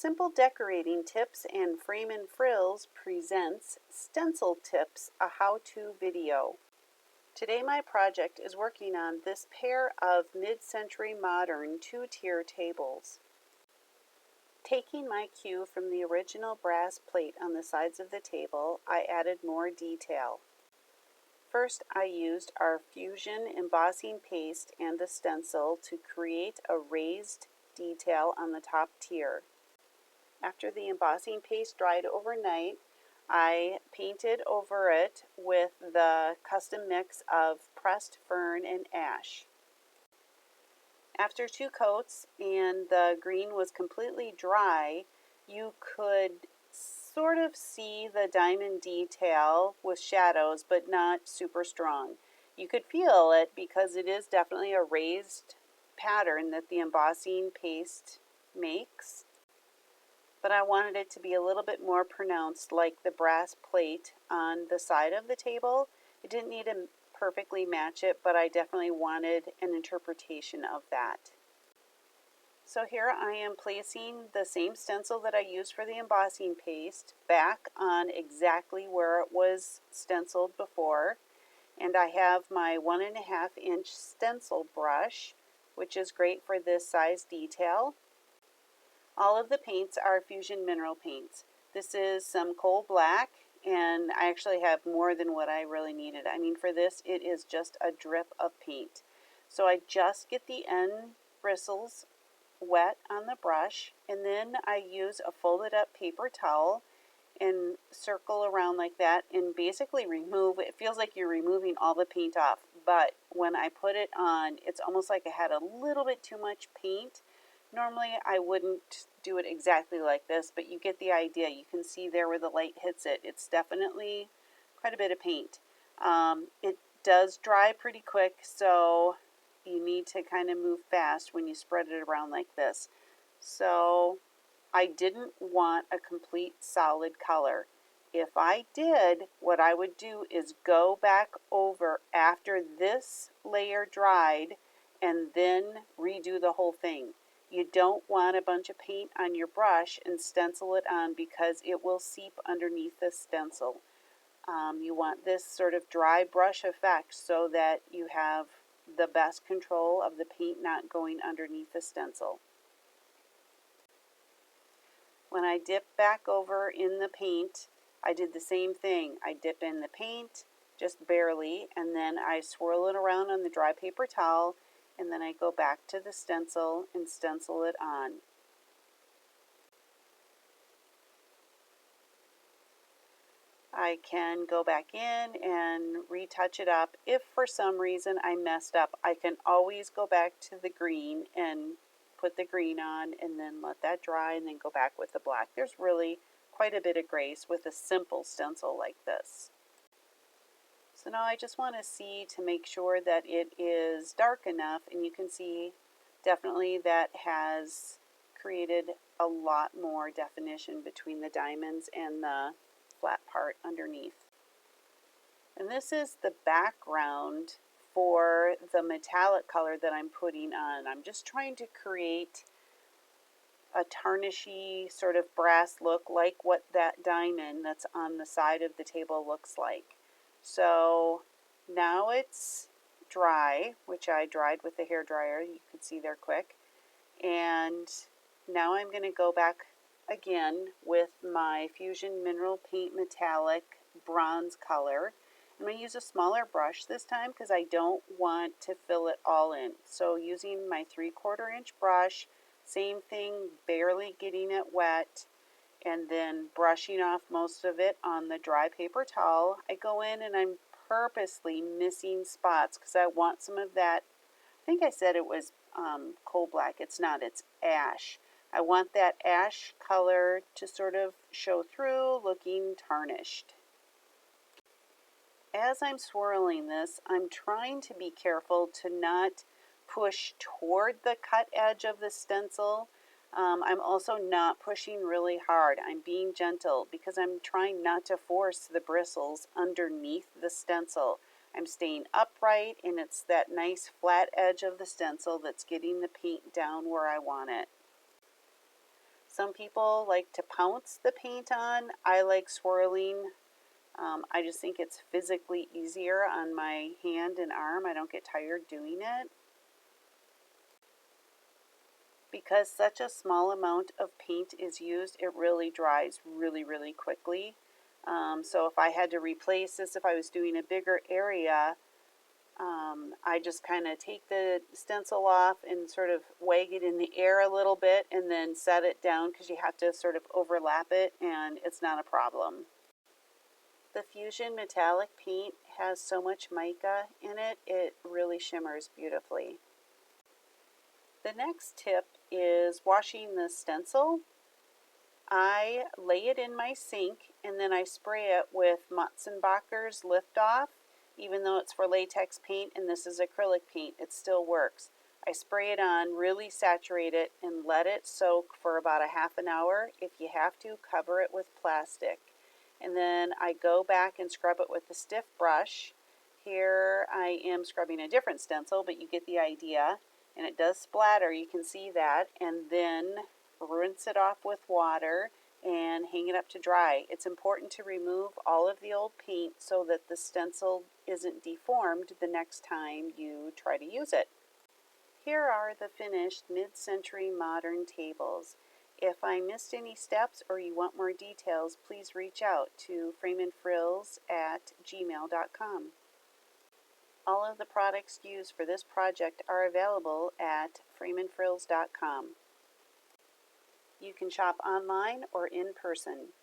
Simple Decorating Tips and Frame and Frills presents Stencil Tips, a how-to video. Today my project is working on this pair of mid-century modern two-tier tables. Taking my cue from the original brass plate on the sides of the table, I added more detail. First, I used our Fusion embossing paste and the stencil to create a raised detail on the top tier. After the embossing paste dried overnight, I painted over it with the custom mix of pressed fern and ash. After 2 coats and the green was completely dry, you could sort of see the diamond detail with shadows, but not super strong. You could feel it because it is definitely a raised pattern that the embossing paste makes. But I wanted it to be a little bit more pronounced, like the brass plate on the side of the table. It didn't need to perfectly match it, but I definitely wanted an interpretation of that. So here I am placing the same stencil that I used for the embossing paste back on exactly where it was stenciled before. And I have my 1.5-inch stencil brush, which is great for this size detail. All of the paints are Fusion mineral paints. This is some coal black, and I actually have more than what I really needed. I mean, for this, it is just a drip of paint. So I just get the end bristles wet on the brush, and then I use a folded up paper towel and circle around like that and basically remove, it feels like you're removing all the paint off, but when I put it on, it's almost like I had a little bit too much paint. Normally I wouldn't do it exactly like this, but you get the idea. You can see there where the light hits it. It's definitely quite a bit of paint. It does dry pretty quick, so you need to kind of move fast when you spread it around like this. So I didn't want a complete solid color. If I did, what I would do is go back over after this layer dried and then redo the whole thing. You don't want a bunch of paint on your brush and stencil it on because it will seep underneath the stencil. You want this sort of dry brush effect so that you have the best control of the paint not going underneath the stencil. When I dip back over in the paint, I did the same thing. I dip in the paint just barely, and then I swirl it around on the dry paper towel, and then I go back to the stencil and stencil it on. I can go back in and retouch it up. If for some reason I messed up, I can always go back to the green and put the green on and then let that dry and then go back with the black. There's really quite a bit of grace with a simple stencil like this. So now I just want to see to make sure that it is dark enough, and you can see definitely that has created a lot more definition between the diamonds and the flat part underneath. And this is the background for the metallic color that I'm putting on. I'm just trying to create a tarnishy sort of brass look like what that diamond that's on the side of the table looks like. So now it's dry, which I dried with the hair dryer. You can see there quick. And now I'm going to go back again with my Fusion Mineral Paint Metallic bronze color. I'm going to use a smaller brush this time because I don't want to fill it all in. So using my 3/4 inch brush, same thing, barely getting it wet, and then brushing off most of it on the dry paper towel. I go in and I'm purposely missing spots because I want some of that. I think I said it was coal black. It's not, it's ash. I want that ash color to sort of show through, looking tarnished. As I'm swirling this, I'm trying to be careful to not push toward the cut edge of the stencil. I'm also not pushing really hard. I'm being gentle because I'm trying not to force the bristles underneath the stencil. I'm staying upright, and it's that nice flat edge of the stencil that's getting the paint down where I want it. Some people like to pounce the paint on. I like swirling. I just think it's physically easier on my hand and arm. I don't get tired doing it. Because such a small amount of paint is used, it really dries really quickly. So if I had to replace this, if I was doing a bigger area, I just kind of take the stencil off and sort of wag it in the air a little bit and then set it down, because you have to sort of overlap it, and it's not a problem. The Fusion metallic paint has so much mica in it, it really shimmers beautifully. The next tip is washing the stencil. I lay it in my sink and then I spray it with Matzenbacher's Lift Off. Even though it's for latex paint and this is acrylic paint, it still works. I spray it on, really saturate it, and let it soak for about a half an hour. If you have to, cover it with plastic. And then I go back and scrub it with a stiff brush. Here I am scrubbing a different stencil, but you get the idea. And it does splatter, you can see that. And then rinse it off with water and hang it up to dry. It's important to remove all of the old paint so that the stencil isn't deformed the next time you try to use it. Here are the finished mid-century modern tables. If I missed any steps or you want more details, please reach out to frameandfrills@gmail.com. All of the products used for this project are available at frameandfrills.com. You can shop online or in person.